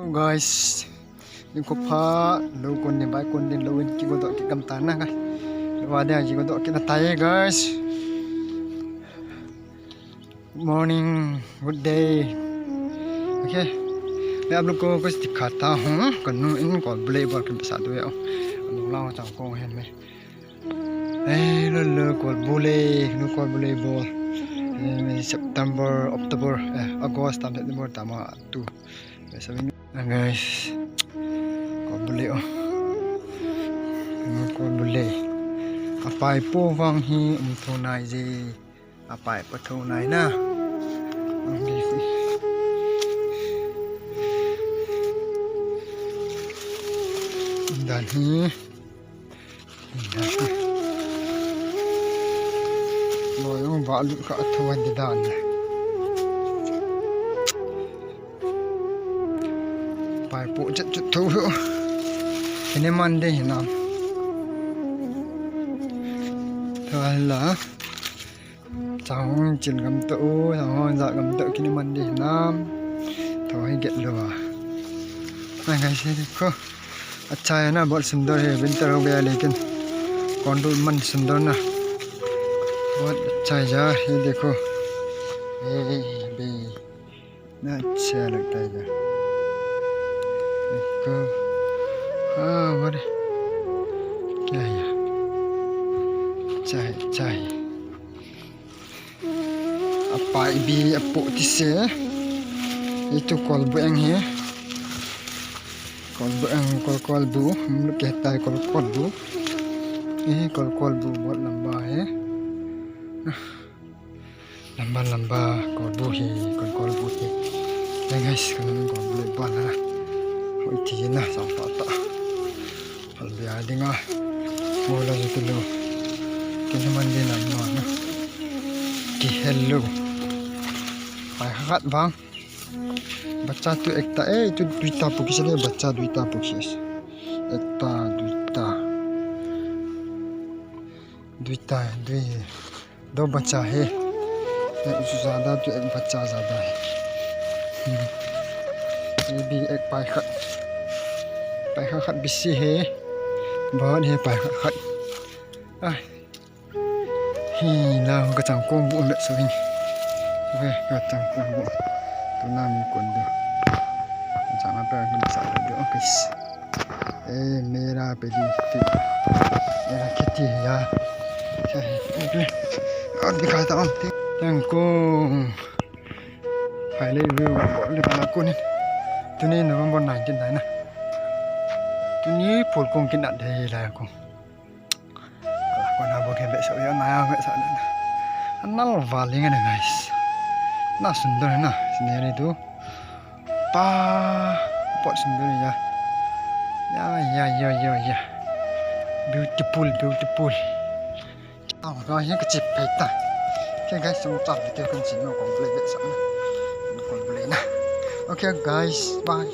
guys, ni ko pa lo kon ni ba kon din lo ki ko dok ki kam tanah guys. Lo ada ji ko dok ki na tai guys. Good morning, good day. Okay. Ni आप लोग को कुछ दिखाता हूं कनु इन को ब्ले बॉल के साथ हुए लोग लाओ चांग को है में ए लो को बुले ball September October August September tama tu sabi guys ko bule apai po wang hi thonai ji apai pa thonai na dan hi lo yung balu ka atwan di dan pai po chat thu ini mande nam thala chang chin gam tu chang za gam tu kini mande nam thoi get lo guys देखो अच्छा है ना बहुत सुंदर है विंटर हो गया लेकिन कॉन्डोर मन सुंदर ना बहुत अच्छा है यार ये देखो बे ना अच्छा लगता है यार देखो हाँ बड़े क्या है यार चाय apa ibi apuk tise itu kolbu yang है kolbu हम लोग कहता है kolbu ये kolbu बहुत लंबा है लंबा kolbu है kolbu है ये guys kan kolbu bana oi tina sampai tak hal biar dengar mula itu lo kini mandi nama na ki hello hai hat bang बच्चा तो एकता तो दुईटा पुकिस ले बच्चा दुईटा पुकिस एकता दुईटा दो बच्चा है उससे ज्यादा तो एक बच्चा ज्यादा है ये भी एक पायखा खत बिसी है बहुत है पायखा खत ही ना कचांग Kong bu ndak sering oke kacang koंग bu tunami kondo jangan apa yang bisa do guys merah kitty ya oke dikata om tangkong hai review boleh bana kunin tuni November 19 này nè tuni phul kong kin dat dei la ko kon abo ke be so ya na be so na anal valing na guys na sundar na scenery tu pot sundar ya beautiful rồi những cái chip peta cái guys xong chặt video con chỉ nó còn play vậy sao nó còn play nè okay guys bye